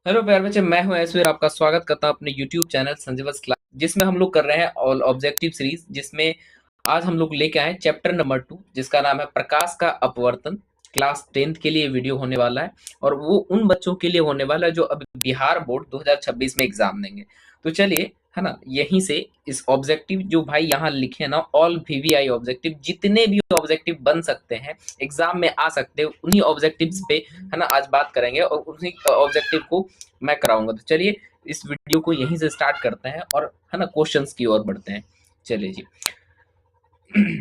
Hello प्यार बच्चे, मैं हूं ऐश्वर्य। आपका स्वागत करता हूं अपने YouTube चैनल संजीवस क्लास, जिसमें हम लोग कर रहे हैं ऑल ऑब्जेक्टिव सीरीज। जिसमें आज हम लोग लेके आए चैप्टर नंबर 2, जिसका नाम है प्रकाश का अपवर्तन। क्लास 10th के लिए वीडियो होने वाला है, और वो उन बच्चों के लिए होने वाला है जो अभी बिहार बोर्ड 2026 में एग्जाम देंगे। तो चलिए, है ना, यहीं से इस ऑब्जेक्टिव जो भाई यहाँ लिखे ना, ऑल VVI ऑब्जेक्टिव, जितने भी ऑब्जेक्टिव बन सकते हैं, एग्जाम में आ सकते हैं, उन्हीं ऑब्जेक्टिव्स पे, है ना, आज बात करेंगे और उसी ऑब्जेक्टिव को मैं कराऊंगा। तो चलिए इस वीडियो को यहीं से स्टार्ट करते हैं और, है ना, क्वेश्चंस की ओर बढ़ते हैं। चलिए जी।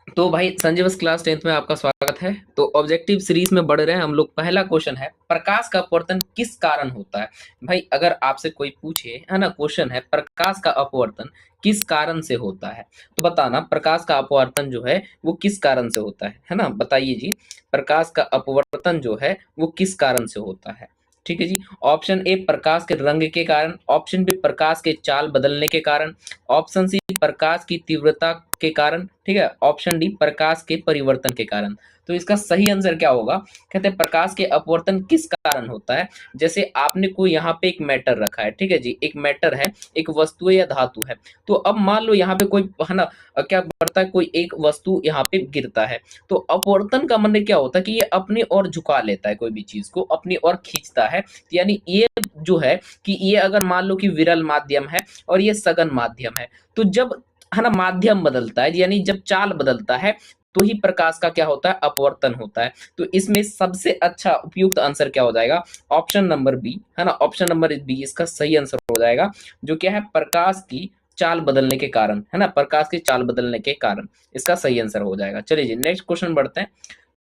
तो भाई संजय बस क्लास 10th में आपका स्वागत है। तो ऑब्जेक्टिव सीरीज में बढ़ रहे हैं हम लोग। पहला क्वेश्चन है, प्रकाश का अपवर्तन किस कारण होता है। भाई अगर आपसे कोई पूछे, है ना, क्वेश्चन है प्रकाश का अपवर्तन किस कारण से होता है, तो बताना प्रकाश का अपवर्तन जो है वो किस कारण से होता है ना, बताइए जी। प्रकाश का अपवर्तन जो है वो किस कारण से होता है। ठीक है जी। ऑप्शन ए प्रकाश के रंग के कारण, ऑप्शन बी प्रकाश के चाल बदलने के कारण, ऑप्शन सी प्रकाश की तीव्रता के कारण, ठीक है, ऑप्शन डी प्रकाश के परिवर्तन के कारण। तो इसका सही आंसर क्या होगा? कहते हैं प्रकाश के अपवर्तन किस कारण होता है। जैसे आपने कोई यहाँ पे एक मैटर रखा है, ठीक है जी, एक मैटर है, एक वस्तु या धातु है। तो अब मान लो यहाँ पे कोई, है ना, क्या बढ़ता है, कोई एक वस्तु यहाँ पे गिरता है। तो अपवर्तन का मतलब क्या होता है कि ये अपनी ओर झुका लेता है, कोई भी चीज को अपनी ओर खींचता है। यानी ये जो है कि ये अगर मान लो कि विरल माध्यम है और ये सघन माध्यम है, तो जब, है ना, माध्यम बदलता है, यानी जब चाल बदलता है, तो ही प्रकाश का क्या होता है, अपवर्तन होता है। तो इसमें सबसे अच्छा उपयुक्त आंसर क्या हो जाएगा? ऑप्शन नंबर बी, है ना, ऑप्शन नंबर बी इसका सही आंसर हो जाएगा, जो क्या है, प्रकाश की चाल बदलने के कारण, है ना, प्रकाश की चाल बदलने के कारण इसका सही आंसर हो जाएगा। चलिए जी, नेक्स्ट क्वेश्चन बढ़ते हैं।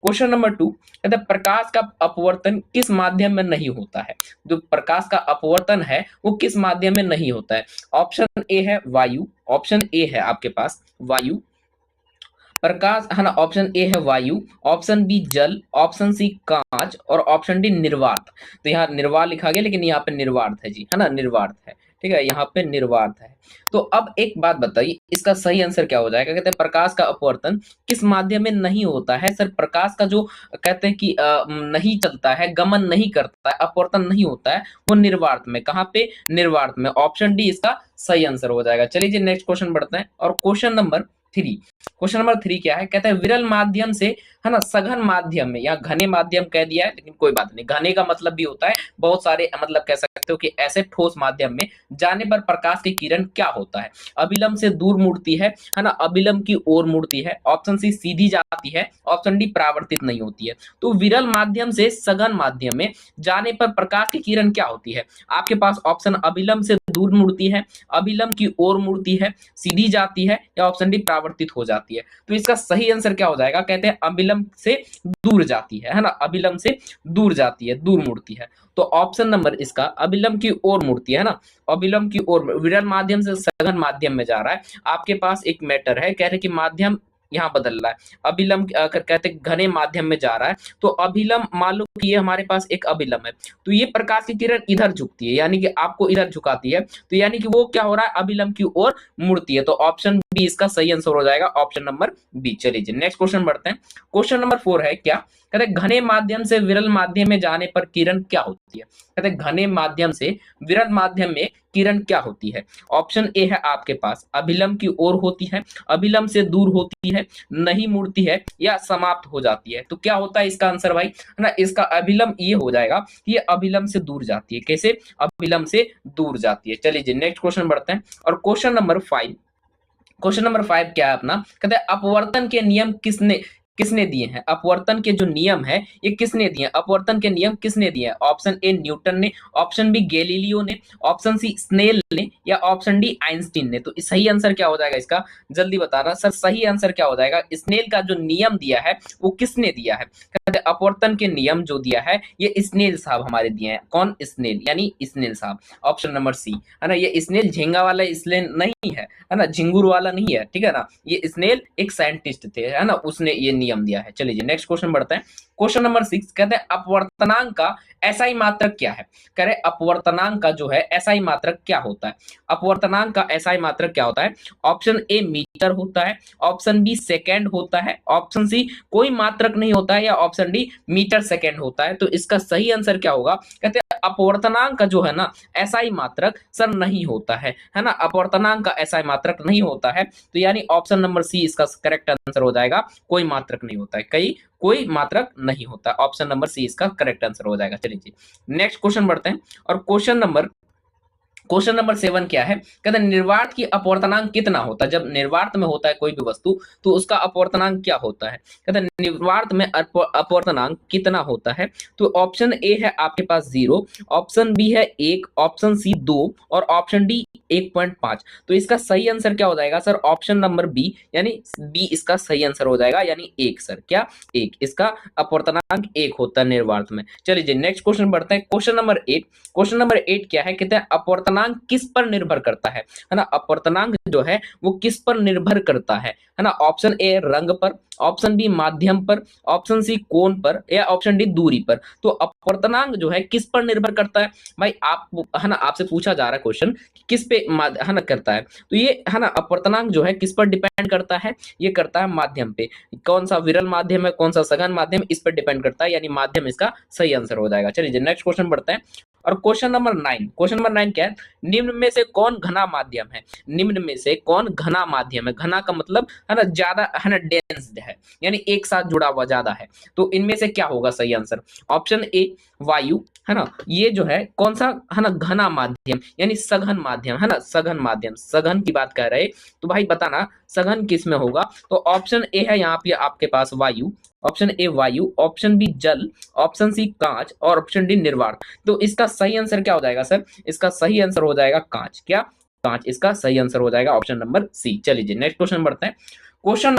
क्वेश्चन नंबर 2 कहते हैं प्रकाश का अपवर्तन किस माध्यम में नहीं होता है। जो प्रकाश का अपवर्तन है वो किस माध्यम में नहीं होता है। ऑप्शन ए है वायु, ऑप्शन ए है आपके पास वायु, प्रकाश, है ना, ऑप्शन ए है वायु, ऑप्शन बी जल, ऑप्शन सी कांच, और ऑप्शन डी निर्वात। तो यहाँ निर्वात लिखा गया, लेकिन यहाँ पे निर्वात है जी, है ना, निर्वात है। ठीक है, यहाँ पे निर्वात है। तो अब एक बात बताइए, इसका सही आंसर क्या हो जाएगा? कहते हैं प्रकाश का अपवर्तन किस माध्यम में नहीं होता है। सर प्रकाश का जो, कहते हैं कि नहीं चलता है, गमन नहीं करता है, अपवर्तन नहीं होता है, वो निर्वात में। कहाँ पे? निर्वात में। ऑप्शन डी इसका सही आंसर हो जाएगा। चलिए जी, नेक्स्ट क्वेश्चन बढ़ते हैं। और क्वेश्चन नंबर 3, क्वेश्चन नंबर 3 क्या है? कहता है विरल माध्यम से, है ना, सघन माध्यम में, या घने माध्यम कह दिया है, लेकिन कोई बात नहीं, घने का मतलब भी होता है बहुत सारे, मतलब कह सकते हो कि ऐसे ठोस माध्यम में जाने पर प्रकाश की किरण क्या होता है। अभिलंब से दूर मुड़ती है ना, अभिलंब की ओर मुड़ती है, ऑप्शन सी सीधी जाती है, ऑप्शन डी परावर्तित नहीं होती है। तो विरल माध्यम से सघन माध्यम में जाने पर प्रकाश की किरण क्या होती है? आपके पास ऑप्शन अभिलंब से दूर मुड़ती है, अभिलंब की ओर मुड़ती है, सीधी जाती है, या ऑप्शन डी परावर्तित हो जाती है। तो इसका सही आंसर क्या हो जाएगा? कहते हैं अभिलंब से दूर जाती है ना, अभिलंब से दूर जाती है, दूर मुड़ती है। तो ऑप्शन नंबर इसका अभिलंब की ओर मुड़ती है ना, अभिलंब की ओर, विरल माध्यम से सघन माध्यम में जा रहा है। आपके पास एक मैटर है, कह रहे कि माध्यम यहाँ बदल रहा है, अभिलंब कहते घने माध्यम में जा रहा है। तो अभिलंब, मान लो कि ये हमारे पास एक अभिलंब है, तो ये प्रकाश की किरण इधर झुकती है, यानी कि आपको इधर झुकाती है, तो यानी कि वो क्या हो रहा है, अभिलंब की ओर मुड़ती है। तो ऑप्शन बी इसका सही आंसर हो जाएगा, ऑप्शन नंबर बी। चलिए नेक्स्ट क्वेश्चन बढ़ते हैं। क्वेश्चन नंबर 4 है क्या? कहते हैं घने माध्यम से विरल माध्यम में जाने पर किरण क्या होती है। कहते हैं घने माध्यम से विरल माध्यम में किरण क्या होती है। ऑप्शन ए है आपके पास अभिलंब की ओर होती है, अभिलंब से दूर होती है, नहीं मुड़ती है, या समाप्त हो जाती है। तो क्या होता है इसका आंसर भाई, है ना, इसका अभिलंब ये हो जाएगा कि ये अभिलंब से दूर जाती है। कैसे? अभिलंब से दूर जाती है। चलिए जी, नेक्स्ट क्वेश्चन बढ़ते हैं। और क्वेश्चन नंबर 5, क्वेश्चन नंबर 5 क्या है अपना? कहते हैं अपवर्तन के नियम किसने किसने दिए हैं। अपवर्तन के जो नियम है ये किसने दिए हैं, अपवर्तन के नियम किसने दिए हैं? ऑप्शन ए न्यूटन ने, ऑप्शन बी गैलीलियो ने, ऑप्शन सी स्नेल ने, या ऑप्शन डी आइंस्टीन ने। तो सही आंसर क्या हो जाएगा इसका? जल्दी बताना सर, सही आंसर क्या हो जाएगा? स्नेल का जो नियम दिया है वो किसने दिया है? कहते हैं अपवर्तन के नियम जो दिया है ये स्नेल साहब हमारे दिए हैं। कौन? स्नेल, यानी स्नेल साहब। ऑप्शन नंबर सी, है ना, ये स्नेल झींगा वाला स्नेल नहीं है ना, झिंगुर वाला नहीं है, ठीक है ना, ये स्नेल एक साइंटिस्ट थे, है ना, उसने ये नियम दिया है। चलिए नेक्स्ट क्वेश्चन बढ़ते हैं। क्वेश्चन नंबर 6 कहते हैं अपवर्तनांक का एसआई मात्रक क्या है। कह रहे अपवर्तनांक का जो है एसआई मात्रक क्या होता है। अपवर्तनांक का एसआई मात्रक क्या होता है। ऑप्शन ए मीटर होता है, ऑप्शन बी सेकेंड होता है, ऑप्शन सी कोई मात्रक नहीं होता है, या ऑप्शन डी मीटर सेकेंड होता है। तो इसका सही आंसर क्या होगा। कहते हैं अपवर्तनांक का जो है ना एसआई मात्रक सर नहीं होता है ना, अपवर्तनांक का एसआई मात्रक नहीं होता है। तो यानी ऑप्शन नंबर सी इसका करेक्ट आंसर हो जाएगा, कोई मात्रक नहीं होता है, कोई मात्रक नहीं होता। ऑप्शन नंबर सी इसका करेक्ट आंसर हो जाएगा। चलिए नेक्स्ट क्वेश्चन बढ़ते हैं। और क्वेश्चन नंबर 7 क्या है। कहते हैं निर्वात की अपवर्तनांक कितना होता है। जब निर्वात में होता है कोई भी वस्तु तो उसका अपवर्तनांक क्या होता है। कहते हैं निर्वात में अपवर्तनांक कितना होता है। तो ऑप्शन ए है आपके पास 0, ऑप्शन बी है 1, ऑप्शन सी 2 और ऑप्शन डी 1.5। तो इसका सही आंसर क्या हो जाएगा सर। ऑप्शन नंबर बी यानी बी इसका सही आंसर हो जाएगा, यानी 1 सर। क्या 1 इसका अपवर्तनांक 1 होता है निर्वात में। चलिए नेक्स्ट क्वेश्चन बढ़ते हैं। Question number 8। क्वेश्चन नंबर 8 क्या है। कहते हैं अपवर्तनांक किस पर निर्भर करता है ना। अपवर्तनांक जो है वो किस पर निर्भर करता है ना। ऑप्शन ए रंग पर, ऑप्शन बी माध्यम पर, ऑप्शन सी कोण पर, या ऑप्शन डी दूरी पर। तो अपवर्तनांक जो है किस पर निर्भर करता है भाई। आप है ना आपसे पूछा जा रहा है क्वेश्चन किस पे है ना करता है। तो ये है ना अपवर्तनांक जो है किस पर डिपेंड करता है। ये करता है माध्यम पे। कौन सा विरल माध्यम है, कौन सा सघन माध्यम, इस पर डिपेंड करता है, यानी माध्यम इसका सही आंसर हो जाएगा। चलिए नेक्स्ट क्वेश्चन बढ़ते हैं। और क्वेश्चन नंबर 9। क्वेश्चन नंबर 9 क्या है। निम्न में से कौन घना माध्यम है। निम्न में से कौन घना माध्यम है। घना का मतलब है ना ज्यादा, है ना डेंस्ड है, यानी एक साथ जुड़ा हुआ ज्यादा है। तो इनमें से क्या होगा सही आंसर। ऑप्शन ए वायु, है ना ये जो है कौन सा है ना घना माध्यम, यानी सघन माध्यम, है ना सघन माध्यम, सघन की बात कर रहे। तो भाई बताना सघन किस में होगा। तो ऑप्शन ए है यहाँ पे आपके पास वायु, ऑप्शन ए वायु, ऑप्शन बी जल, ऑप्शन सी कांच और ऑप्शन डी निर्वात। तो इसका सही आंसर क्या हो जाएगा सर। इसका सही आंसर हो जाएगा कांच। क्या कांच इसका सही आंसर हो जाएगा, ऑप्शन नंबर सी। चलिए नेक्स्ट क्वेश्चन बढ़ते हैं। क्वेश्चन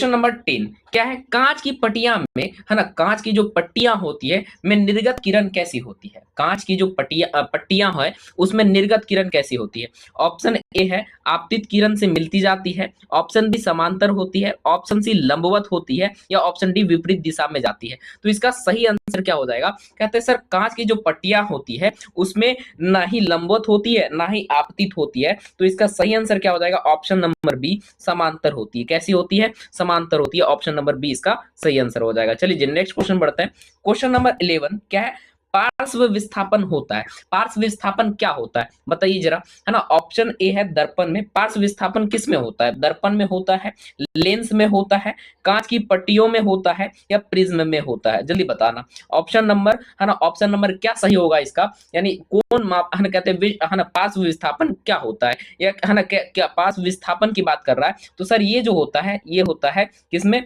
नंबर 10 क्या है। कांच की पट्टियां में, है ना कांच की जो पट्टियां होती है में निर्गत किरण कैसी होती है। कांच की जो पट्टियां है उसमें निर्गत किरण कैसी होती है। ऑप्शन ए है आपतित किरण से मिलती जाती है, ऑप्शन बी समांतर होती है, ऑप्शन सी लंबवत होती है, या ऑप्शन डी विपरीत दिशा में जाती है। तो इसका सही आंसर क्या हो जाएगा। कहते हैं सर कांच की जो पट्टियां होती है उसमें ना ही लंबवत होती है ना ही आपतित होती है। तो इसका सही आंसर क्या हो जाएगा। ऑप्शन नंबर बी समांतर होती है। कैसी होती है, समांतर होती है। ऑप्शन नंबर बी इसका सही आंसर हो जाएगा। चलिए नेक्स्ट क्वेश्चन बढ़ते हैं। क्वेश्चन नंबर 11 क्या है। पार्श्व विस्थापन होता है। पार्श्व विस्थापन क्या होता है बताइए जरा, है ना। ऑप्शन ए है दर्पण में। पार्श्व विस्थापन किस में होता है। दर्पण में होता है, लेंस में होता है, कांच की पट्टियों में होता है, या प्रिज्म में होता है। जल्दी बताना। ऑप्शन नंबर, है ना ऑप्शन नंबर क्या सही होगा इसका, यानी कौन माप, है ना कहते हैं है ना पार्श्व विस्थापन क्या होता है, या है ना क्या पार्श्व विस्थापन की बात कर रहा है। तो सर ये जो होता है ये होता है किसमें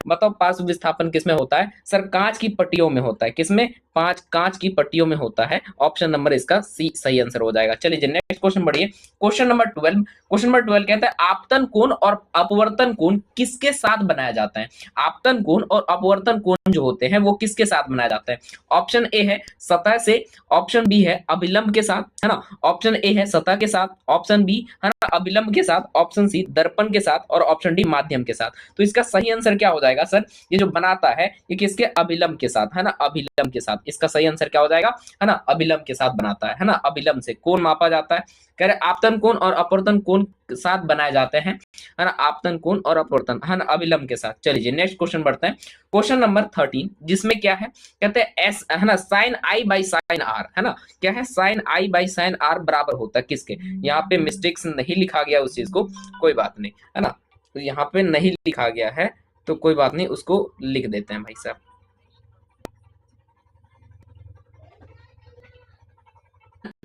बताओ। पार्श्व विस्थापन किसमें होता है सर। कांच की पट्टियों में होता है। किसमें, कांच की पट्टियों में होता है। ऑप्शन नंबर इसका सी सही आंसर हो जाएगा। चलिए नेक्स्ट क्वेश्चन बढ़िए। Question number 12। क्वेश्चन नंबर 12 कहता है आपतन कोण और अपवर्तन कोण किसके साथ बनाया जाता है। आपतन कोण और अपवर्तन कोण जो होते हैं वो किसके साथ बनाया जाता है। ऑप्शन ए है सतह से, ऑप्शन बी है अभिलंब के साथ, है ना ऑप्शन ए है सतह के साथ, ऑप्शन बी है ना अभिलंब के साथ, ऑप्शन सी दर्पण के साथ, और ऑप्शन डी माध्यम के साथ। तो इसका सही आंसर क्या हो जाएगा सर। ये जो बनाता है ये किसके, अभिलंब के साथ, है ना अभिलंब के साथ। इसका सही आंसर क्या हो जाएगा, है ना अभिलंब के साथ बनाता है ना अभिलंब से कोण मापा जाता है। कह रहे आपतन कोण और अपवर्तन कोण साथ बनाए जाते हैं, है ना आपतन कोण और अपवर्तन, है ना अभिलंब के साथ। चलिए नेक्स्ट क्वेश्चन बढ़ते हैं। क्वेश्चन नंबर 13 जिसमें क्या है। कहते हैं एस, है ना sine i by sine r, है ना क्या है sine i by sine r बराबर होता है किसके। यहाँ पे मिस्टेक्स नहीं लिखा गया उस चीज को, कोई बात नहीं, है ना तो यहाँ पे नहीं लिखा गया है तो कोई बात नहीं, उसको लिख देते हैं भाई साहब।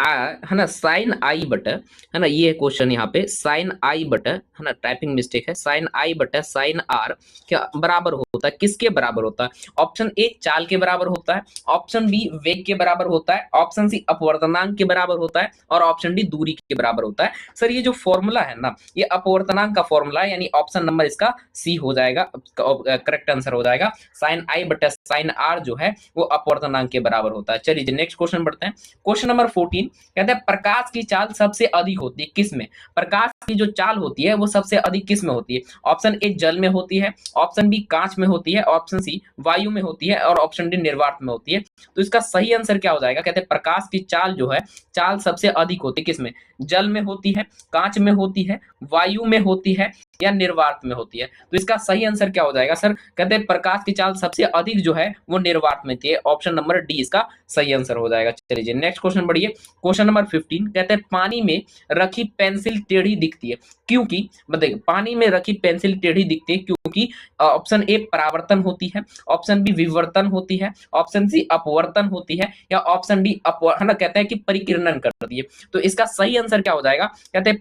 है ना साइन आई बटा, है ना ये क्वेश्चन यहाँ पे साइन आई बटा, है ना टाइपिंग मिस्टेक है, साइन आई बटा साइन आर क्या बराबर होता है, किसके बराबर होता है। ऑप्शन ए चाल के बराबर होता है, ऑप्शन बी वेग के बराबर होता है, ऑप्शन सी अपवर्तनांक के बराबर होता है, और ऑप्शन डी दूरी के बराबर होता है। सर ये जो फॉर्मूला है ना ये अपवर्तनांक का फॉर्मूला है, यानी ऑप्शन नंबर इसका सी हो जाएगा, करेक्ट आंसर हो जाएगा। साइन आई बटा साइन आर जो है वो अपवर्तनांक के बराबर होता है। चलिए नेक्स्ट क्वेश्चन बढ़ते हैं। क्वेश्चन नंबर 14 कहते हैं प्रकाश की चाल सबसे अधिक होती है किस में? प्रकाश की जो चाल होती है वो सबसे अधिक किस में होती है? ऑप्शन ए जल में होती है, ऑप्शन बी कांच में होती है, ऑप्शन सी वायु में होती है और ऑप्शन डी निर्वात में होती है। तो इसका सही आंसर क्या हो जाएगा? कहते हैं प्रकाश की चाल जो है, चाल सबसे अधिक होती है किसमें? जल में होती है, कांच में होती है, वायु में होती है या निर्वात में होती है। तो इसका सही आंसर क्या हो जाएगा सर? कहते हैं प्रकाश की चाल सबसे अधिक जो है वो निर्वात में थी। ऑप्शन नंबर डी इसका सही आंसर हो जाएगा। चलिए नेक्स्ट क्वेश्चन बढ़िए। क्वेश्चन नंबर 15 कहते हैं पानी में रखी पेंसिल टेढ़ी दिखती है क्योंकि, बताइए, पानी में रखी पेंसिल टेढ़ी दिखती है क्योंकि ऑप्शन ए परावर्तन होती है, ऑप्शन बी विवर्तन होती है, ऑप्शन सी अपवर्तन होती है या ऑप्शन डी है ना, कहते हैं कि परिकिरणन करती है। तो इसका सही आंसर क्या हो जाएगा? कहते हैं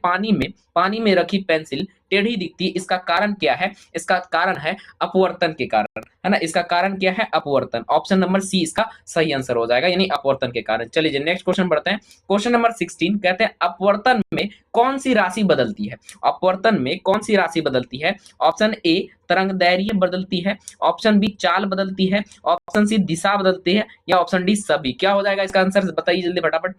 पानी में रखी पेंसिल टेढ़ी दिखती है। इसका कारण क्या है? इसका कारण है अपवर्तन के कारण, है ना। इसका कारण क्या है? अपवर्तन। ऑप्शन नंबर सी इसका सही आंसर हो जाएगा, यानी अपवर्तन के कारण। चलिए नेक्स्ट क्वेश्चन बढ़ते हैं। क्वेश्चन नंबर 16 कहते हैं अपवर्तन में कौन सी राशि बदलती है? अपवर्तन में कौन सी राशि बदलती है? ऑप्शन ए तरंग दैर्घ्य बदलती है, ऑप्शन बी चाल बदलती है, ऑप्शन सी दिशा बदलती है या ऑप्शन डी सभी। क्या हो जाएगा इसका आंसर? बताइए जल्दी फटाफट।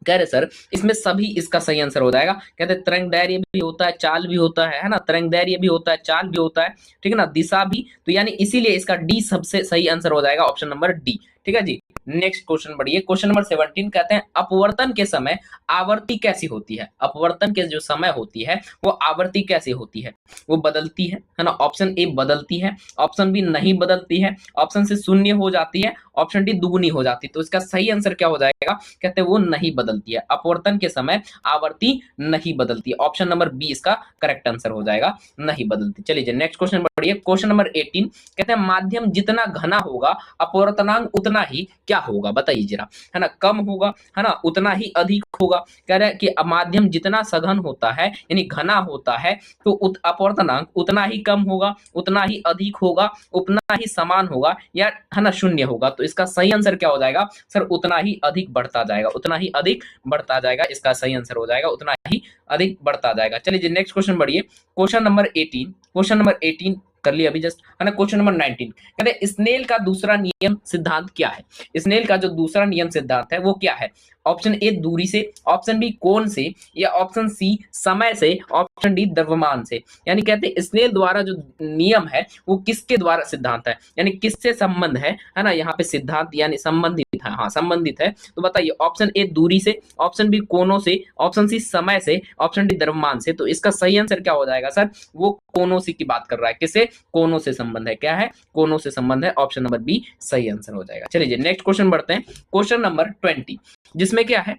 कह रहे सर इसमें सभी इसका सही आंसर हो जाएगा। कहते हैं तरंग दैर्घ्य भी होता है, चाल भी होता है ना, तरंग दैर्घ्य भी होता है, चाल भी होता है, ठीक है ना, दिशा भी। तो यानी इसीलिए इसका डी सबसे सही आंसर हो जाएगा, ऑप्शन नंबर डी। ठीक है जी। नेक्स्ट क्वेश्चन बढ़िए। क्वेश्चन नंबर 17 कहते हैं अपवर्तन के समय आवर्ती कैसी होती है? अपवर्तन के जो समय होती है वो आवर्ती कैसी होती है? वो बदलती है ना। ऑप्शन ए बदलती है, ऑप्शन बी नहीं बदलती है, ऑप्शन सी शून्य हो जाती है, ऑप्शन डी दुगुनी हो जाती है। तो इसका सही आंसर क्या हो जाएगा? कहते हैं वो नहीं बदलती है। अपवर्तन के समय आवर्ती नहीं बदलती है। ऑप्शन नंबर बी इसका करेक्ट आंसर हो जाएगा, नहीं बदलती। चलिए नेक्स्ट क्वेश्चन बढ़िए। क्वेश्चन नंबर 18 कहते हैं माध्यम जितना घना होगा अपवर्तनांक उतना ही क्या होगा? बताइए जरा, है ना, कम होगा, है ना, उतना ही अधिक होगा। कह रहे हैं कि माध्यम जितना सघन होता है यानी घना होता है तो अपवर्तनांक उतना ही कम होगा, उतना ही अधिक होगा, उतना ही समान होगा या, है ना, शून्य होगा। तो इसका सही आंसर क्या हो जाएगा सर? उतना ही अधिक बढ़ता जाएगा, उतना ही अधिक बढ़ता जाएगा। इसका सही आंसर हो जाएगा उतना ही अधिक बढ़ता जाएगा। चलिए नेक्स्ट क्वेश्चन बढ़िए। क्वेश्चन नंबर 18 कर लिया अभी जस्ट, है ना। क्वेश्चन नंबर 19 कहते हैं स्नेल का दूसरा नियम सिद्धांत क्या है? स्नेल का जो दूसरा नियम सिद्धांत है वो क्या है? ऑप्शन ए दूरी से, ऑप्शन बी कोण से या ऑप्शन सी समय से, ऑप्शन डी द्रव्यमान से। यानी कहते हैं स्नेल द्वारा जो नियम है वो किसके द्वारा सिद्धांत है, यानी किससे संबंध है ना। यहाँ पे सिद्धांत यानी संबंधित है, हाँ संबंधित है। तो बताइए ऑप्शन ए दूरी से, ऑप्शन बी कोणों से, ऑप्शन सी समय से, ऑप्शन डी द्रव्यमान से। तो इसका सही आंसर क्या हो जाएगा सर? वो कोणों से की बात कर रहा है। किससे? कोणों से संबंध है। क्या है? कोणों से संबंध है। ऑप्शन नंबर बी सही आंसर हो जाएगा। चलिए नेक्स्ट क्वेश्चन बढ़ते हैं। क्वेश्चन नंबर 20 जिसमें क्या है?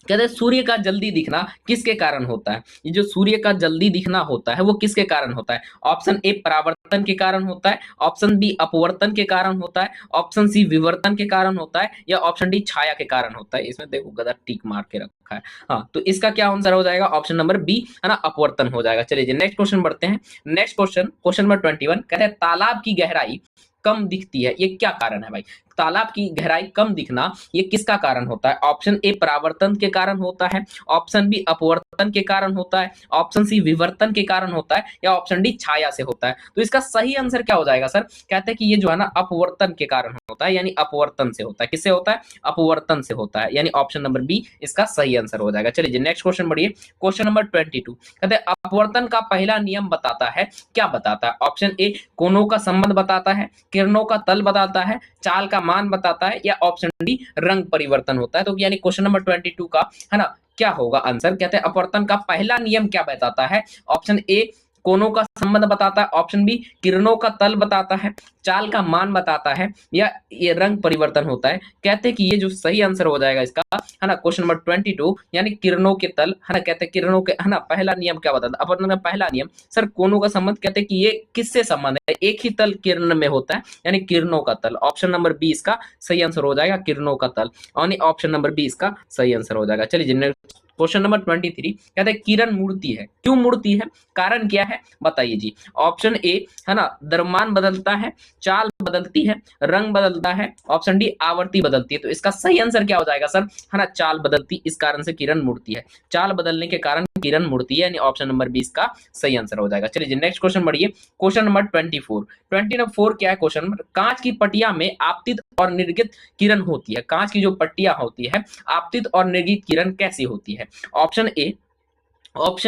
कहते हैं सूर्य का जल्दी दिखना किसके कारण होता है? ये जो सूर्य का जल्दी दिखना होता है वो किसके कारण होता है? ऑप्शन ए परावर्तन के कारण होता है, ऑप्शन बी अपवर्तन के कारण होता है, ऑप्शन सी विवर्तन के कारण होता है या ऑप्शन डी छाया के कारण होता है। इसमें देखो गधा टिक मार के रखा है। हाँ, तो इसका क्या आंसर हो जाएगा? ऑप्शन नंबर बी, है ना, अपवर्तन हो जाएगा। चलिए नेक्स्ट क्वेश्चन बढ़ते हैं। नेक्स्ट क्वेश्चन नंबर 21 कहते हैं तालाब की गहराई कम दिखती है, ये क्या कारण है भाई? तालाब की गहराई कम दिखना ये किसका कारण होता है? ऑप्शन ए परावर्तन के कारण होता है, ऑप्शन बी अपवर्तन के कारण होता है, ऑप्शन सी विवर्तन के कारण होता है या ऑप्शन डी छाया से होता है। तो इसका सही आंसर क्या हो जाएगा सर? कहते हैं कि ये जो है ना अपवर्तन के कारण होता है, यानी अपवर्तन से होता है। किससे होता है? अपवर्तन से होता है, यानी ऑप्शन नंबर बी इसका सही आंसर हो जाएगा। चलिए नेक्स्ट क्वेश्चन बढ़िए। क्वेश्चन नंबर 22 कहते हैं अपवर्तन का पहला नियम बताता है, क्या बताता है? ऑप्शन ए कोणों का संबंध बताता है, किरणों का तल बताता है, चाल का मान बताता है या ऑप्शन डी रंग परिवर्तन होता है। तो यानी क्वेश्चन नंबर 22 का, है ना, क्या होगा आंसर? कहते हैं अपवर्तन का पहला नियम क्या बताता है? ऑप्शन ए कोणों का संबंध बताता है, ऑप्शन बी किरणों का तल बताता है, चाल का मान बताता है या ये रंग परिवर्तन होता है। कहते हैं कि ये जो सही आंसर हो जाएगा इसका, है ना, क्वेश्चन नंबर 22 यानी किरणों के तल, है ना। कहते हैं किरणों के, है ना, पहला नियम क्या बताता है? अपवर्तन का पहला नियम सर कोणों का संबंध। कहते हैं कि ये किससे संबंध है? एक ही तल किरण में होता है, यानी किरणों का तल। ऑप्शन नंबर बी इसका सही आंसर हो जाएगा, किरणों का तल, यानी ऑप्शन नंबर बी इसका सही आंसर हो जाएगा। चलिए क्वेश्चन नंबर 23 कहते हैं किरण मुड़ती है, क्यों मुड़ती है, कारण क्या है, बताइए जी। ऑप्शन ए है ना द्रव्यमान बदलता है, चाल बदलती है, रंग बदलता है, ऑप्शन डी आवृत्ति बदलती है। तो इसका सही आंसर क्या हो जाएगा सर, है ना चाल बदलती, इस कारण से किरण मुड़ती है, चाल बदलने के कारण किरण मुड़ती है, यानी ऑप्शन नंबर 20 का सही आंसर हो जाएगा। चलिए नेक्स्ट क्वेश्चन बढ़िए, क्वेश्चन नंबर 24 क्या है क्वेश्चन नंबर, कांच की पटिया में आपतित और निर्गत किरण होती है, कांच की जो पट्टियां होती है आपतित और निर्गत किरण कैसी होती है। ऑप्शन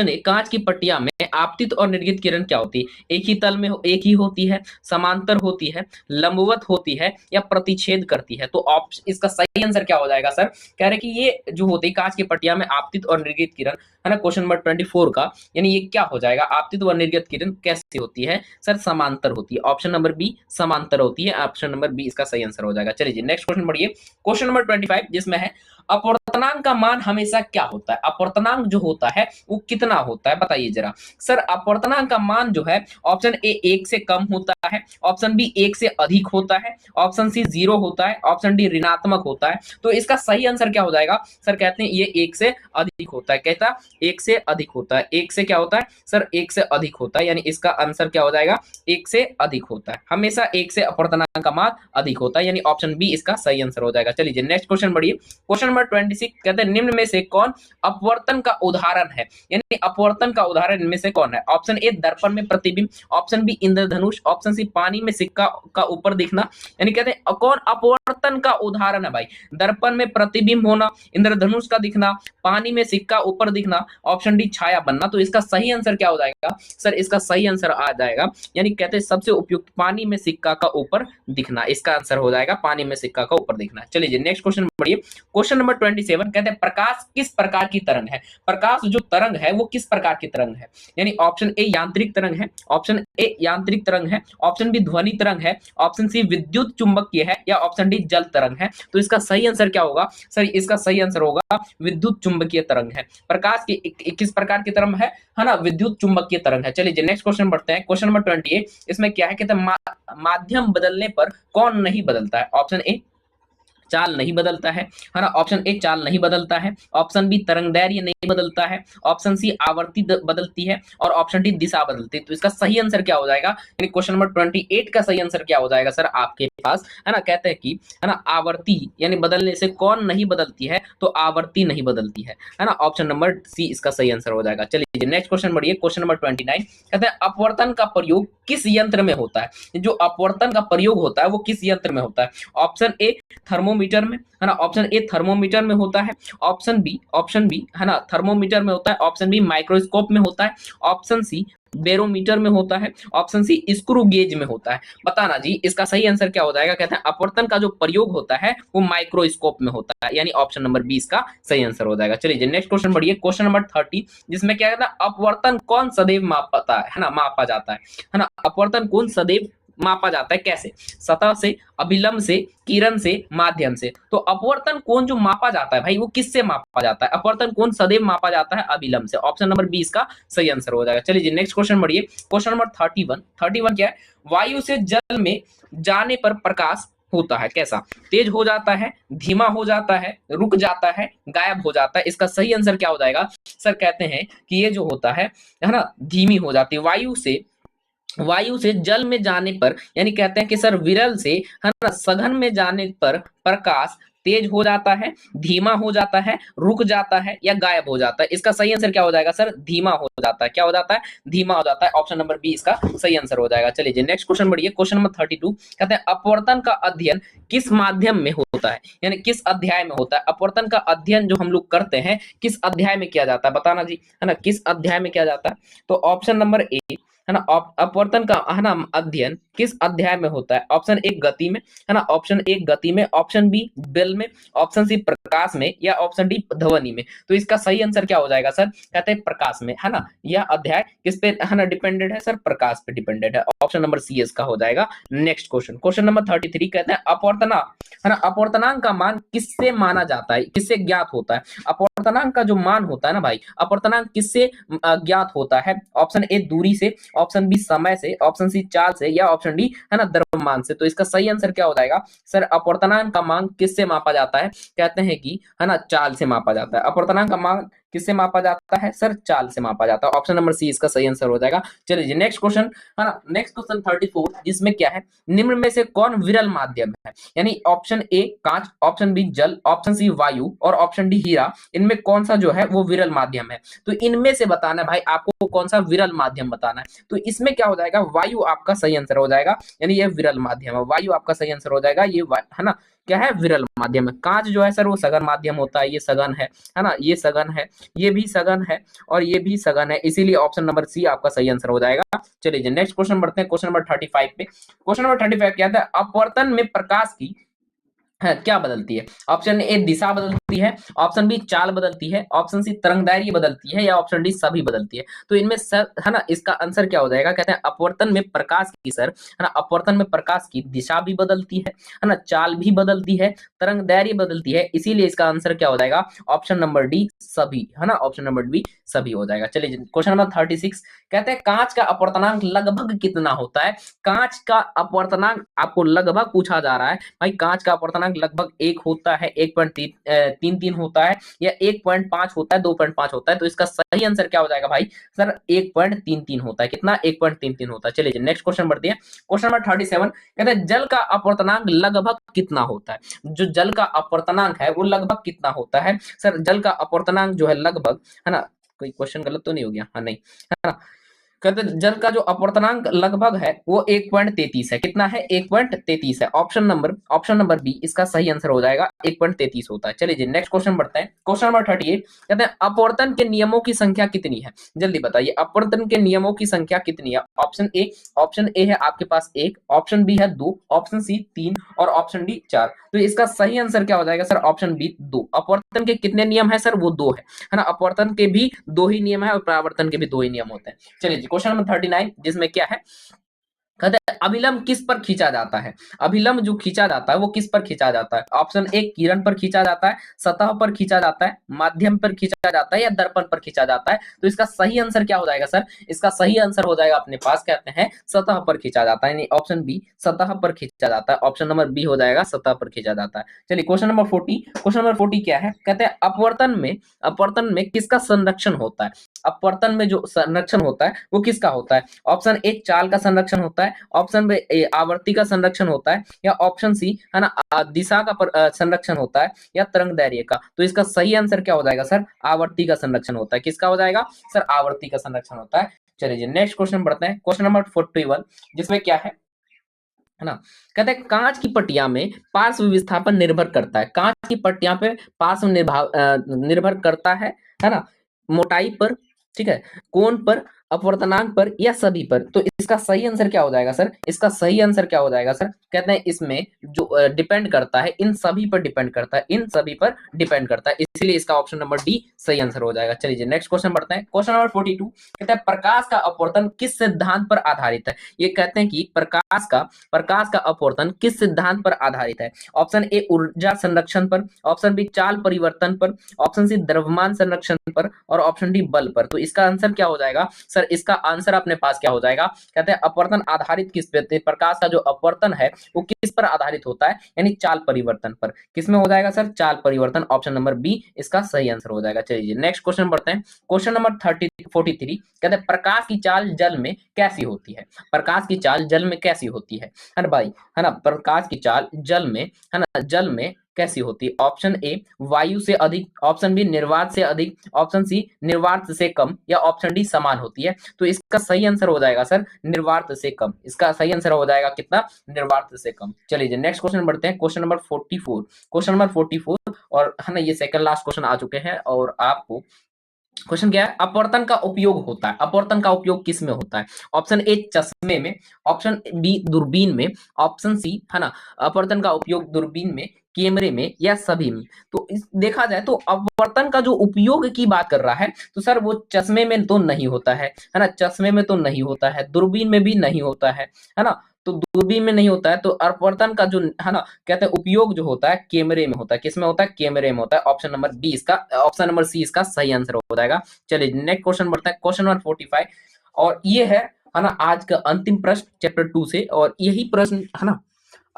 ए कांच की पट्टिया में आपतित और निर्गत किरण क्या होती है, एक ही तल में एक ही होती है, समांतर होती है, लंबवत होती है, या प्रतिच्छेद करती है। तो ऑप्शन इसका सही आंसर क्या हो जाएगा सर, कह रहे कि ये जो होती है कांच की पट्टिया में आपतित और निर्गत किरण, है ना क्वेश्चन नंबर 24 का, यानी ये क्या हो जाएगा, आपतित व निर्गत किरण कैसी होती है सर, समांतर होती है। ऑप्शन नंबर बी समांतर होती है, ऑप्शन नंबर बी इसका सही आंसर हो जाएगा। चलिए नेक्स्ट क्वेश्चन बढ़िए, क्वेश्चन नंबर 25 जिसमें है अपवर्तनांक का मान हमेशा क्या होता है, अपवर्तनांक जो होता है वो कितना होता है, बताइए जरा। सर अपवर्तनांक का मान जो है ऑप्शन ए 1 से कम होता है, ऑप्शन बी 1 से अधिक होता है, ऑप्शन सी 0 होता है, ऑप्शन डी ऋणात्मक होता है। तो इसका सही आंसर क्या हो जाएगा सर, कहते हैं ये 1 से अधिक होता है, कहता 1 से अधिक होता है, 1 से क्या होता है सर 1 से अधिक होता है, यानी इसका आंसर क्या हो जाएगा 1 से अधिक होता है, हमेशा 1 से अपवर्तनांक का मान अधिक होता है, यानी ऑप्शन बी इसका सही आंसर हो जाएगा। चलिए नेक्स्ट क्वेश्चन बढ़िए, क्वेश्चन नंबर 26 कहते हैं निम्न में से कौन अपवर्तन का उदाहरण है, यानी अपवर्तन का उदाहरण इनमें से कौन है। ऑप्शन ए दर्पण में प्रतिबिंब, ऑप्शन बी इंद्रधनुष, ऑप्शन सी पानी में सिक्का का ऊपर दिखना, यानी कहते हैं कौन अपवर्तन का उदाहरण है भाई, दर्पण में प्रतिबिंब होना, इंद्रधनुष का दिखना, पानी में सिक्का ऊपर दिखना, ऑप्शन डी छाया बनना। तो इसका सही आंसर क्या हो जाएगा सर, इसका सही आंसर आ जाएगा, यानी कहते हैं सबसे उपयुक्त पानी में सिक्का का ऊपर दिखना, इसका आंसर हो जाएगा पानी में सिक्का का ऊपर दिखना। चलिए नेक्स्ट क्वेश्चन बढ़िए, क्वेश्चन नंबर 27 कहते हैं प्रकाश किस प्रकार की तरंग है, प्रकाश जो तरंग है वो किस प्रकार की तरंग है, यानी ऑप्शन ए यांत्रिक तरंग है, ऑप्शन ए यांत्रिक तरंग है, ऑप्शन बी ध्वनि तरंग है, ऑप्शन सी विद्युत चुंबकीय है, या ऑप्शन डी जल तरंग है। तो इसका सही आंसर क्या होगा सर, इसका सही आंसर होगा विद्युत चुंबकीय तरंग है, प्रकाश की किस प्रकार की तरंग है ना विद्युत चुंबकीय तरंग है। चलिए नेक्स्ट क्वेश्चन बढ़ते हैं, क्वेश्चन नंबर 28 इसमें क्या है, कहते हैं माध्यम बदलने पर कौन नहीं बदलता है। ऑप्शन ए चाल नहीं बदलता है ना, ऑप्शन ए चाल नहीं बदलता है, ऑप्शन बी तरंगदैर्घ्य नहीं बदलता है, ऑप्शन सी आवर्ती बदलती है, और ऑप्शन डी दिशा बदलती है। तो इसका सही आंसर क्या हो जाएगा, यानी क्वेश्चन नंबर 28 का सही आंसर क्या हो जाएगा सर आपके पास, है ना कहते हैं कि है ना आवर्ती यानी बदलने से कौन नहीं बदलती है, तो आवर्ती नहीं बदलती है ना, ऑप्शन नंबर सी इसका सही आंसर हो जाएगा। चलिए नेक्स्ट क्वेश्चन बढ़िए, क्वेश्चन नंबर 29 कहते हैं अपवर्तन का प्रयोग किस यंत्र में होता है, जो अपवर्तन का प्रयोग होता है वो किस यंत्र में होता है। ऑप्शन ए थर्मोमीटर में, है ना ऑप्शन ए थर्मोमीटर में होता है, ऑप्शन बी है ना थर्मोमीटर में होता है, ऑप्शन बी माइक्रोस्कोप में होता है, ऑप्शन सी बैरोमीटर में होता है, ऑप्शन सी स्क्रू गेज में होता है। बताना जी इसका सही आंसर क्या हो जाएगा, कहते हैं अपवर्तन का जो प्रयोग होता है वो माइक्रोस्कोप में होता है, यानी ऑप्शन नंबर 20 का सही आंसर हो जाएगा। चलिए नेक्स्ट क्वेश्चन बढ़िए, क्वेश्चन नंबर 30 जिसमें क्या कहता है अपवर्तन कौन सदैव मापता है ना मापा जाता है ना अपवर्तन कौन सदैव मापा जाता है, कैसे, सतह से, अभिलंब से, किरण से, माध्यम से। तो अपवर्तन कोण जो मापा जाता है भाई वो किससे मापा जाता है, अपवर्तन कोण सदैव मापा जाता है अभिलंब से, ऑप्शन नंबर 20 का सही आंसर हो जाएगा। चलिए नेक्स्ट क्वेश्चन बढ़िए, क्वेश्चन नंबर 31 क्या है, वायु से जल में जाने पर प्रकाश होता है कैसा, तेज हो जाता है, धीमा हो जाता है, रुक जाता है, गायब हो जाता है। इसका सही आंसर क्या हो जाएगा सर, कहते हैं कि ये जो होता है ना धीमी हो जाती है, वायु से जल में जाने पर, यानी कहते हैं कि सर विरल से है ना सघन में जाने पर प्रकाश तेज हो जाता है, धीमा हो जाता है, रुक जाता है, या गायब हो जाता है। इसका सही आंसर क्या हो जाएगा सर, धीमा हो जाता है, क्या हो जाता है धीमा हो जाता है, ऑप्शन नंबर बी इसका सही आंसर हो जाएगा। चलिए नेक्स्ट क्वेश्चन बढ़िए, क्वेश्चन नंबर 32 कहते हैं अपवर्तन का अध्ययन किस माध्यम में होता है, यानी किस अध्याय में होता है, अपवर्तन का अध्ययन जो हम लोग करते हैं किस अध्याय में किया जाता है, बताना जी है ना किस अध्याय में किया जाता है। तो ऑप्शन नंबर ए है ना अपवर्तन का है ना अध्ययन किस अध्याय में होता है, ऑप्शन ए गति में, है ना ऑप्शन ए गति में, ऑप्शन बी बल में, ऑप्शन सी प्रकाश में, या ऑप्शन डी ध्वनि में। तो इसका सही आंसर क्या हो जाएगा सर, कहते हैं प्रकाश में, है ना यह अध्याय किस पे है ना डिपेंडेंट है सर, प्रकाश पे डिपेंडेंट है, ऑप्शन नंबर सी इसका हो जाएगा। नेक्स्ट क्वेश्चन, क्वेश्चन नंबर 33 कहते हैं अपवर्तनांक का मान किससे माना जाता है, किससे ज्ञात होता है, अपवर्तनांक का जो मान होता है ना भाई, अपवर्तनांक किससे ज्ञात होता है, ऑप्शन ए दूरी से, ऑप्शन बी समय से, ऑप्शन सी चाल से, या ऑप्शन डी है ना द्रव्यमान से। तो इसका सही आंसर क्या हो जाएगा सर? अपवर्तनांक का मान किससे मापा जाता है? कहते हैं कि है ना चाल से मापा जाता है। अपवर्तनांक का मान किससे मापा जाता है सर? चाल से मापा जाता है। ऑप्शन नंबर सी इसका सही आंसर हो जाएगा। चलिए नेक्स्ट क्वेश्चन है ना, नेक्स्ट क्वेश्चन 34, जिसमें क्या है, निम्न में से कौन विरल माध्यम है? यानी ऑप्शन ए कांच, ऑप्शन बी जल, ऑप्शन सी वायु और ऑप्शन डी हीरा, इनमें कौन सा जो है वो विरल माध्यम है? तो इनमें से बताना है भाई आपको कौन सा विरल माध्यम बताना है। तो इसमें क्या हो जाएगा, वायु आपका सही आंसर हो जाएगा, यानी ये विरल माध्यम है, वायु आपका सही आंसर हो जाएगा। ये है ना क्या है, विरल माध्यम है। कांच जो है सर वो सघन माध्यम होता है, ये सघन है ना, ये सघन है, ये भी सघन है और ये भी सघन है, इसीलिए ऑप्शन नंबर सी आपका सही आंसर हो जाएगा। चलिए नेक्स्ट क्वेश्चन बढ़ते हैं, क्वेश्चन नंबर 35 पे। क्वेश्चन नंबर 35 क्या था, अपवर्तन में प्रकाश की क्या बदलती है? ऑप्शन ए दिशा बदलती है, ऑप्शन बी चाल बदलती है, ऑप्शन सी तरंगदैर्घ्य बदलती है, या ऑप्शन डी सभी बदलती है। तो इनमें सर है ना इसका आंसर क्या हो जाएगा? कहते हैं अपवर्तन में प्रकाश की सर है ना, अपवर्तन में प्रकाश की दिशा भी बदलती है ना, चाल भी बदलती है, तरंगदैर्घ्य बदलती है, इसीलिए इसका आंसर क्या हो जाएगा? ऑप्शन नंबर डी सभी, है ना, ऑप्शन नंबर बी सभी हो जाएगा। चलिए क्वेश्चन नंबर 36 कहते हैं कांच का अपवर्तनांक लगभग कितना होता है? कांच का अपवर्तनांक आपको लगभग पूछा जा रहा है भाई। कांच का अपवर्तनांक लगभग 1 होता है, 1.33 होता है, या 1.5 होता है, 2.5 होता है। तो इसका सही आंसर क्या हो जाएगा भाई सर? 1.33 होता है। कितना? 1.33 होता है। चलिए नेक्स्ट क्वेश्चन बढ़ते हैं, क्वेश्चन नंबर 37 कहते हैं जल का अपवर्तनांक लगभग कितना होता है? जो जल का अपवर्तनांक है वो लगभग कितना होता है सर? जल का अपवर्तनांक जो है लगभग, है ना, कोई क्वेश्चन गलत तो नहीं हो गया? हाँ नहीं, है ना, कहते हैं जल का जो अपवर्तनांक लगभग है वो 1.33 है। कितना है? 1.33 है। ऑप्शन नंबर बी इसका सही आंसर हो जाएगा, 1.33 होता है। चलिए जी नेक्स्ट क्वेश्चन बढ़ते हैं, क्वेश्चन नंबर 38 कहते हैं अपवर्तन के नियमों की संख्या कितनी है? जल्दी बताइए, अपवर्तन के नियमों की संख्या कितनी है? ऑप्शन ए है आपके पास 1, ऑप्शन बी है 2, ऑप्शन सी 3 और ऑप्शन डी 4। तो इसका सही आंसर क्या हो जाएगा सर? Option B 2। अपवर्तन के कितने नियम है सर? वो 2 है ना, अपवर्तन के भी 2 ही नियम है और परावर्तन के भी 2 ही नियम होते हैं। चलिए क्वेश्चन नंबर 39 जिसमें क्या है, कहते हैं अभिलंब किस पर खींचा जाता है? अभिलंब जो खींचा जाता है वो किस पर खींचा जाता है? ऑप्शन ए किरण पर खींचा जाता है, सतह पर खींचा जाता है, माध्यम पर खींचा जाता है, या दर्पण पर खींचा जाता है। तो इसका सही आंसर क्या हो जाएगा सर? इसका सही आंसर हो जाएगा अपने पास, कहते हैं सतह पर खींचा जाता है, यानी ऑप्शन बी सतह पर खींचा जाता है। ऑप्शन नंबर बी हो जाएगा सतह पर खींचा जाता है। चलिए क्वेश्चन नंबर 40, क्वेश्चन नंबर 40 क्या है? कहते हैं अपवर्तन में किसका संरक्षण होता है? अपवर्तन में जो संरक्षण होता है वो किसका होता है? ऑप्शन ए चाल का संरक्षण होता है, ऑप्शन बी आवर्ती का संरक्षण होता है, या ऑप्शन सी है ना दिशा का संरक्षण होता है, या तरंगदैर्घ्य का। तो इसका सही आंसर क्या हो जाएगा सर? आवर्ती का संरक्षण होता है। किसका हो जाएगा सर? आवर्ती का संरक्षण होता है। चलिए नेक्स्ट क्वेश्चन बढ़ते हैं, क्वेश्चन नंबर 41 जिसमें क्या है ना, कहते हैं कांच की पट्टिया में पार्श्व विस्थापन निर्भर करता है। कांच की पट्टिया पे पार्श्व निर्भर करता है ना, मोटाई पर, ठीक है, कोण पर, अपवर्तनांक पर, या सभी पर। तो इसका सही आंसर क्या हो जाएगा सर? इसका सही आंसर क्या हो जाएगा सर? कहते हैं इसमें जो डिपेंड करता है, इन सभी पर डिपेंड करता है, इन सभी पर डिपेंड करता है, इसलिए इसका ऑप्शन नंबर डी सही आंसर हो जाएगा। चलिए नेक्स्ट क्वेश्चन बढ़ते हैं, क्वेश्चन नंबर 42 कहते हैं प्रकाश का अपवर्तन किस सिद्धांत पर आधारित है? ये कहते हैं कि प्रकाश का अपवर्तन किस सिद्धांत पर आधारित है? ऑप्शन ए ऊर्जा संरक्षण पर, ऑप्शन बी चाल परिवर्तन पर, ऑप्शन सी द्रव्यमान संरक्षण पर, और ऑप्शन डी बल पर। तो इसका आंसर क्या हो जाएगा सर? इसका आंसर अपने पास क्या हो जाएगा? कहते हैं अपवर्तन आधारित किस पे? प्रकाश का जो अपवर्तन है वो किस पर आधारित होता है? यानी चाल परिवर्तन पर। किसमें हो जाएगा सर? चाल परिवर्तन। ऑप्शन नंबर बी इसका सही आंसर हो जाएगा। चलिए नेक्स्ट क्वेश्चन बढ़ते हैं, क्वेश्चन नंबर 43 कहते हैं प्रकाश की चाल जल में कैसी होती है? प्रकाश की चाल जल में कैसी होती है ना भाई, है ना, प्रकाश की चाल जल में, है ना, जल में कैसी होती है? ऑप्शन ए वायु से अधिक, ऑप्शन बी निर्वात से अधिक, ऑप्शन सी निर्वात से कम, या ऑप्शन डी समान होती है। तो इसका सही आंसर हो जाएगा सर निर्वात से कम। इसका सही आंसर हो जाएगा कितना? निर्वात से कम। चलिए नेक्स्ट क्वेश्चन बढ़ते हैं, क्वेश्चन नंबर 44, क्वेश्चन नंबर 44, और है ना ये सेकंड लास्ट क्वेश्चन आ चुके हैं, और आपको क्वेश्चन क्या है? अपवर्तन का उपयोग होता है, अपवर्तन का उपयोग किस में होता है? ऑप्शन ए चश्मे में, ऑप्शन बी दूरबीन में, ऑप्शन सी है ना अपवर्तन का उपयोग दूरबीन में, कैमरे में, या सभी में। तो देखा जाए तो अपवर्तन का जो उपयोग की बात कर रहा है तो सर वो चश्मे में तो नहीं होता है ना, चश्मे में तो नहीं होता है, दूरबीन में भी नहीं होता है ना, तो दूरबीन में नहीं होता है। तो अपवर्तन का जो है ना कहते हैं उपयोग जो होता है कैमरे में होता है। किसमें होता है? कैमरे में होता है। ऑप्शन नंबर बी इसका, ऑप्शन नंबर सी इसका सही आंसर हो जाएगा। चलिए नेक्स्ट क्वेश्चन बढ़ता है, क्वेश्चन नंबर 45, और ये है है ना, आज का अंतिम प्रश्न चैप्टर 2 से, और यही प्रश्न है ना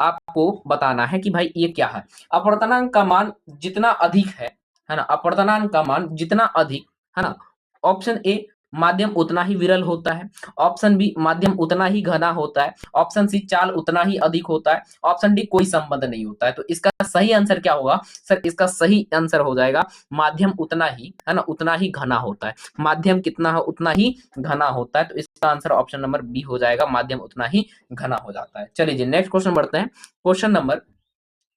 आपको बताना है कि भाई ये क्या है। अपवर्तनांक का मान जितना अधिक है ना, अपवर्तनांक का मान जितना अधिक, है ना, ऑप्शन ए माध्यम उतना ही विरल होता है, ऑप्शन बी माध्यम उतना ही घना होता है, ऑप्शन सी चाल उतना ही अधिक होता है, ऑप्शन डी कोई संबंध नहीं होता है। तो इसका सही आंसर क्या होगा सर? इसका सही आंसर हो जाएगा माध्यम उतना ही, है ना, उतना ही घना होता है। माध्यम कितना है उतना ही घना होता है, तो इसका आंसर ऑप्शन नंबर बी हो जाएगा, माध्यम उतना ही घना हो जाता है। चलिए जी नेक्स्ट क्वेश्चन बढ़ते हैं। क्वेश्चन नंबर,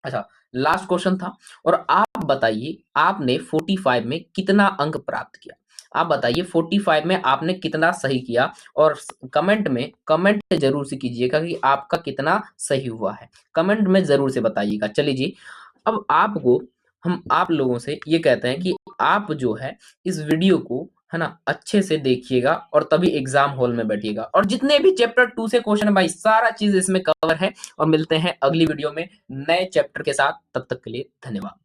अच्छा, लास्ट क्वेश्चन था, और आप बताइए आपने 45 में कितना अंक प्राप्त किया। आप बताइए 45 में आपने कितना सही किया, और कमेंट में कमेंट जरूर से कीजिएगा कि आपका कितना सही हुआ है, कमेंट में जरूर से बताइएगा। चलिए जी, अब आपको हम आप लोगों से ये कहते हैं कि आप जो है इस वीडियो को, है ना, अच्छे से देखिएगा और तभी एग्जाम हॉल में बैठिएगा, और जितने भी चैप्टर 2 से क्वेश्चन है भाई सारा चीज इसमें कवर है। और मिलते हैं अगली वीडियो में नए चैप्टर के साथ, तब तक के लिए धन्यवाद।